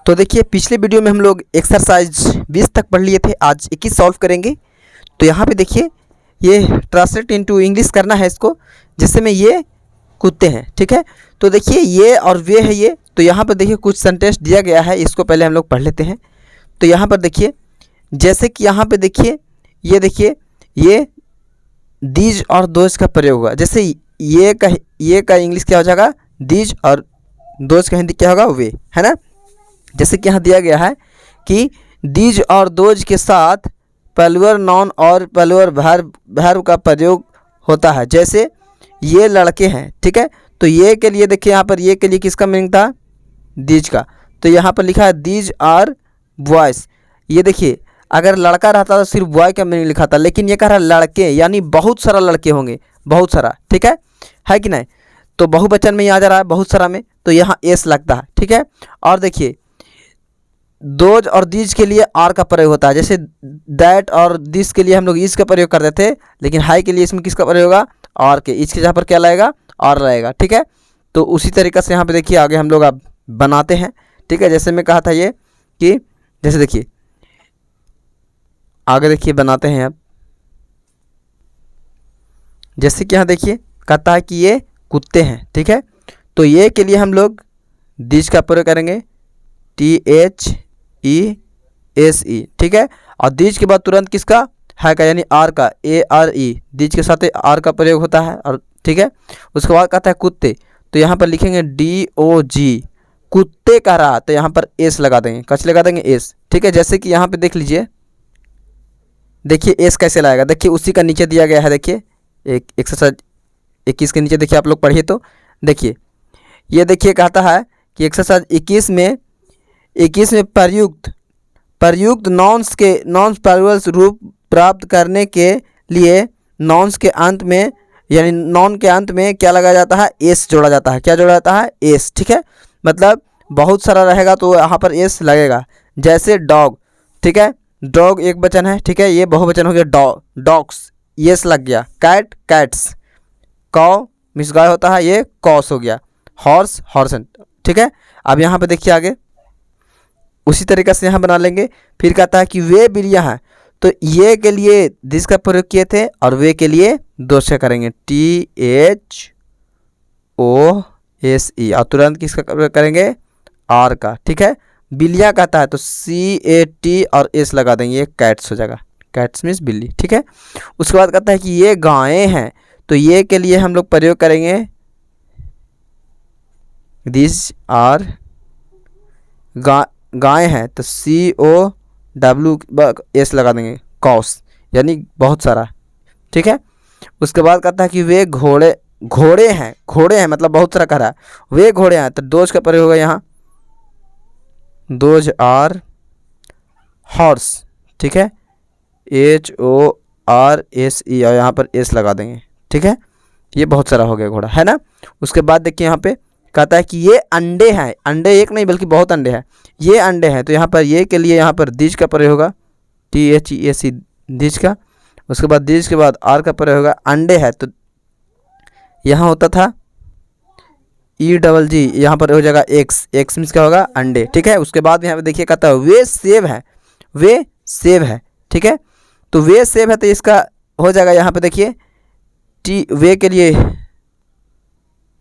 तो देखिए पिछले वीडियो में हम लोग एक्सरसाइज 20 तक पढ़ लिए थे, आज 21 सॉल्व करेंगे। तो यहाँ पे देखिए ये ट्रांसलेट इनटू इंग्लिश करना है इसको, जिससे में ये कुत्ते हैं, ठीक है। तो देखिए ये और वे है ये, तो यहाँ पर देखिए कुछ सेंटेंस दिया गया है, इसको पहले हम लोग पढ़ लेते हैं। तो यहाँ पर देखिए जैसे कि यहाँ पे देखिए ये दीज और दोज का प्रयोग हुआ। जैसे ये का इंग्लिश क्या हो जाएगा दीज, और दोज का हिंदी क्या होगा वे, है ना। जैसे कि यहाँ दिया गया है कि दीज और दोज के साथ प्लूरल नाउन और प्लूरल वर्ब का प्रयोग होता है। जैसे ये लड़के हैं, ठीक है। तो ये के लिए देखिए यहाँ पर ये के लिए किसका मीनिंग था दीज का, तो यहाँ पर लिखा है दीज आर बॉयज़। ये देखिए अगर लड़का रहता तो सिर्फ बॉय का मीनिंग लिखा था, लेकिन ये कह रहा है लड़के, यानी बहुत सारा लड़के होंगे, बहुत सारा, ठीक है कि नहीं। तो बहुवचन में यहाँ जा रहा है बहुत सारा में, तो यहाँ एस लगता है, ठीक है। और देखिए दोज और दीज के लिए आर का प्रयोग होता है। जैसे दैट और दिस के लिए हम लोग इस का प्रयोग करते थे, लेकिन हाई के लिए इसमें किसका प्रयोग होगा आर के, इसके जहाँ पर क्या लाएगा आर लाएगा, ठीक है। तो उसी तरीक़े से यहाँ पे देखिए आगे हम लोग अब बनाते हैं, ठीक है। जैसे मैं कहा था ये कि जैसे देखिए आगे देखिए बनाते हैं अब। जैसे कि यहाँ देखिए कहता है कि ये कुत्ते हैं, ठीक है। तो ये के लिए हम लोग दिस का प्रयोग करेंगे THESE, ठीक है। और दीज के बाद तुरंत किसका है का, यानी आर का ARE, दीज के साथ आर का प्रयोग होता है, और ठीक है। उसके बाद कहता है कुत्ते, तो यहाँ पर लिखेंगे DOG, कुत्ते कह रहा, तो यहाँ पर एस लगा देंगे, कच लगा देंगे एस, ठीक है। जैसे कि यहाँ पे देख लीजिए, देखिए एस कैसे लाएगा, देखिए उसी का नीचे दिया गया है। देखिए एक एक्सरसाइज 21 के नीचे देखिए आप लोग पढ़िए, तो देखिए ये देखिए कहता है कि एक्सरसाइज 21 में प्रयुक्त नॉन्स प्लूरल रूप प्राप्त करने के लिए नॉन्स के अंत में, यानी नॉन के अंत में क्या लगाया जाता है एस जोड़ा जाता है। क्या जोड़ा जाता है एस, ठीक है। मतलब बहुत सारा रहेगा तो यहाँ पर एस लगेगा। जैसे डॉग, ठीक है, डॉग एक वचन है, ठीक है, ये बहुवचन हो गया डॉग्स, यस लग गया। कैट कैट्स, कौ मिस गाय होता है, ये कॉस हो गया। हॉर्स हॉर्सन, ठीक है। अब यहाँ पे देखिए आगे उसी तरीक़े से यहाँ बना लेंगे। फिर कहता है कि वे बिल्लियाँ हैं, तो ये के लिए दिस का प्रयोग किए थे, और वे के लिए दोष का करेंगे THOSE, और तुरंत किसका प्रयोग करेंगे आर का, ठीक है। बिल्लियाँ कहता है तो CAT और एस लगा देंगे, ये कैट्स हो जाएगा, कैट्स मीन्स बिल्ली, ठीक है। उसके बाद कहता है कि ये गायें हैं, तो ये के लिए हम लोग प्रयोग करेंगे दिस आर गाय हैं, तो COWS लगा देंगे कॉस, यानी बहुत सारा, ठीक है। उसके बाद कहता है कि वे घोड़े हैं मतलब बहुत सारा कह रहा है, वे घोड़े हैं, तो दोज का प्रयोग होगा यहाँ दोज आर हॉर्स, ठीक है, HORSE, और यहाँ पर एस लगा देंगे, ठीक है। ये बहुत सारा हो गया घोड़ा, है ना। उसके बाद देखिए यहाँ पे कहता है कि ये अंडे हैं, अंडे एक नहीं बल्कि बहुत अंडे हैं, ये अंडे हैं, तो यहाँ पर ये के लिए यहाँ पर दीज का प्रयोग होगा THESE, दीज का। उसके बाद दीज के बाद आर का प्रयोग होगा, अंडे है, तो यहाँ होता था EGG, यहाँ पर हो जाएगा एक्स मीन्स क्या होगा अंडे, ठीक है। उसके बाद यहाँ पे देखिए कहता है वे सेब है, ठीक है। तो वे सेब है, तो इसका हो जाएगा यहाँ पे देखिए वे के लिए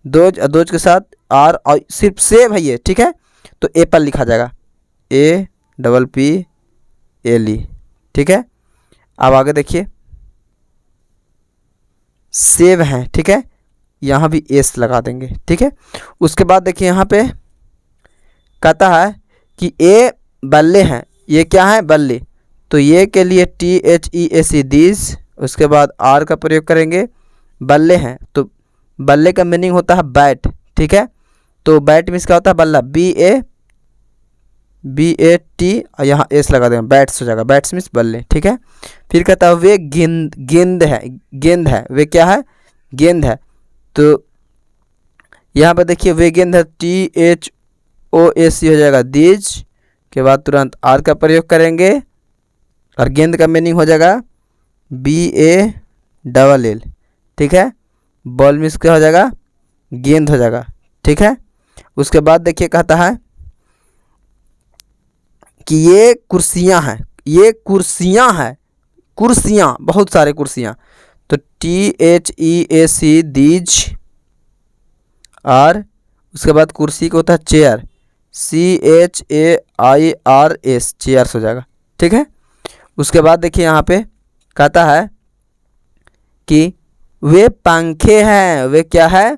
दोज के साथ आर, और सिर्फ सेब है ये, ठीक है। तो एप्पल लिखा जाएगा APPLE, ठीक है। अब आगे देखिए सेब हैं, ठीक है, यहाँ भी एस लगा देंगे, ठीक है। उसके बाद देखिए यहाँ पे कहता है कि ए बल्ले हैं, ये क्या है बल्ले, तो ये के लिए THESE दीज, उसके बाद आर का प्रयोग करेंगे। बल्ले हैं, तो बल्ले का मीनिंग होता है बैट, ठीक है। तो बैट मीन्स क्या होता है बल्ला, BAT, और यहाँ एस लगा देंगे, बैट्स हो जाएगा, बैट्स मीन्स बल्ले, ठीक है। फिर कहता है वे गेंद है, वे क्या है गेंद है, तो यहाँ पर देखिए वे गेंद है THOSE हो जाएगा दीज के बाद तुरंत आर का प्रयोग करेंगे, और गेंद का मीनिंग हो जाएगा BALL, ठीक है। बॉल मीन्स क्या हो जाएगा गेंद हो जाएगा, ठीक है। उसके बाद देखिए कहता है कि ये कुर्सियाँ हैं, ये कुर्सियाँ हैं, कुर्सियाँ, बहुत सारे कुर्सियाँ। तो THEAC दीज आर, उसके बाद कुर्सी को होता है चेयर, CHAIRS, चेयर्स हो जाएगा। ठीक है। उसके बाद देखिए यहाँ पे कहता है कि वे पंखे हैं, वे क्या है,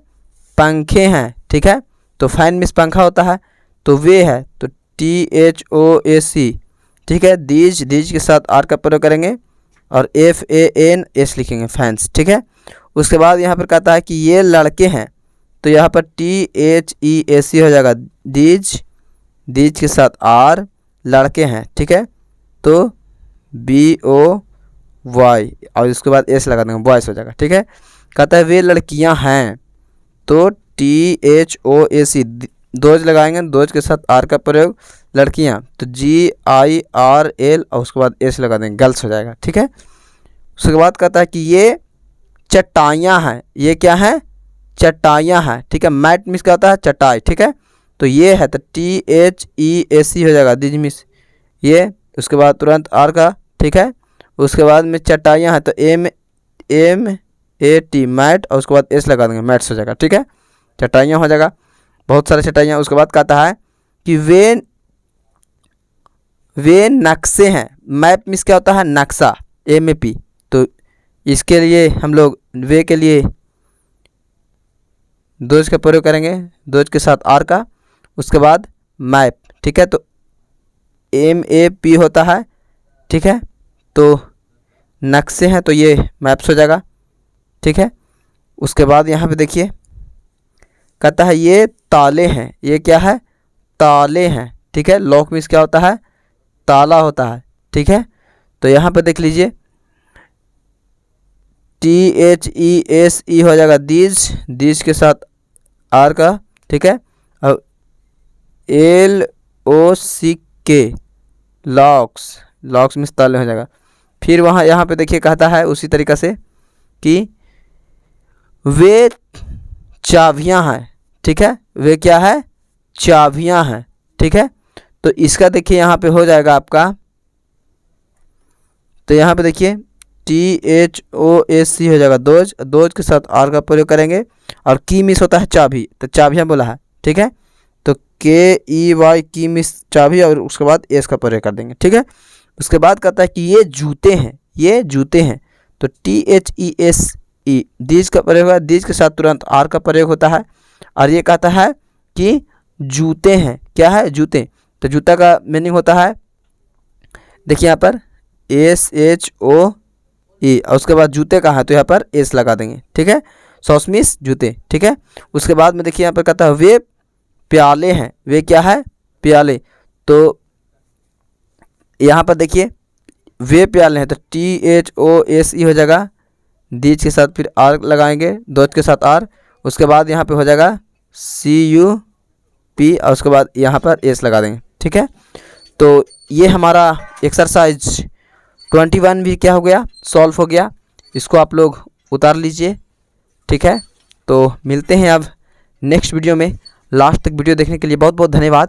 पंखे हैं। ठीक है। तो फैन मीन्स पंखा होता है, तो वे है तो THOAC। ठीक है। दीज, दीज के साथ आर का प्रयोग करेंगे और FANS लिखेंगे, फैंस। ठीक है। उसके बाद यहाँ पर कहता है कि ये लड़के हैं, तो यहाँ पर THEAC हो जाएगा, दीज, दीज के साथ आर, लड़के हैं। ठीक है। तो BOY और उसके बाद एस लगा देंगे, बॉयस हो जाएगा। ठीक है। कहता है वे लड़कियां हैं, तो THOAC, दोज लगाएंगे, दोज के साथ आर का प्रयोग, लड़कियां, तो GIRL और उसके बाद एस लगा देंगे, गर्ल्स हो जाएगा। ठीक है। उसके बाद कहता है कि ये चटाइयाँ हैं, ये क्या है, चटाइयाँ हैं। ठीक है। मैट मिस क्या होता है, चटाई। ठीक है। तो ये है तो THEAC हो जाएगा, दिज मिस ये, उसके बाद तुरंत आर का। ठीक है। उसके बाद में चटाइयाँ हैं, तो MAT, मैट, और उसके बाद एस लगा देंगे, मैट्स हो जाएगा। ठीक है। चटाइयाँ हो जाएगा, बहुत सारे चटाइयाँ। उसके बाद कहता है कि वे नक्शे हैं, मैप मिस क्या होता है, नक्शा, MAP। तो इसके लिए हम लोग वे के लिए दोज का प्रयोग करेंगे, दोज के साथ आर का, उसके बाद मैप। ठीक है। तो MAP होता है। ठीक है। तो नक्शे हैं, तो ये मैप्स हो जाएगा। ठीक है। उसके बाद यहाँ पे देखिए कहता है ये ताले हैं, ये क्या है, ताले हैं। ठीक है। लॉक मीन्स क्या होता है, ताला होता है। ठीक है। तो यहाँ पे देख लीजिए THESE हो जाएगा, दीज, दीज के साथ आर का। ठीक है। और LOCK, लॉक्स, लॉक्स मीन्स ताले हो जाएगा। फिर वहाँ यहाँ पे देखिए कहता है उसी तरीक़ा से कि वे चाबियाँ हैं। ठीक है। वे क्या है, चाबियाँ हैं। ठीक है। तो इसका देखिए यहाँ पे हो जाएगा आपका, तो यहाँ पे देखिए THOAC हो जाएगा, दोज, दोज के साथ आर का प्रयोग करेंगे, और की मिस होता है चाबी, तो चाबियाँ बोला है। ठीक है। तो KEY, की मिस चाबी, और उसके बाद एस का प्रयोग कर देंगे। ठीक है। उसके बाद कहता है कि ये जूते हैं, ये जूते हैं, तो THESE, दीज का प्रयोग है, दीज के साथ तुरंत आर का प्रयोग होता है, और ये कहता है कि जूते हैं, क्या है, जूते। तो जूता का मीनिंग होता है, देखिए यहाँ पर SHOE, और उसके बाद जूते का है, तो यहाँ पर एस लगा देंगे। ठीक है। सॉसमिस, जूते। ठीक है। उसके बाद में देखिए यहाँ पर कहता है वे प्याले हैं, वे क्या है, प्याले। तो यहाँ पर देखिए वे प्याले हैं, तो THOAC हो जाएगा, दीज के साथ फिर आर लगाएंगे, दोज के साथ आर, उसके बाद यहाँ पे हो जाएगा CUP, और उसके बाद यहाँ पर एस लगा देंगे। ठीक है। तो ये हमारा एक्सरसाइज 21 भी क्या हो गया, सॉल्व हो गया। इसको आप लोग उतार लीजिए। ठीक है। तो मिलते हैं अब नेक्स्ट वीडियो में। लास्ट तक वीडियो देखने के लिए बहुत बहुत धन्यवाद।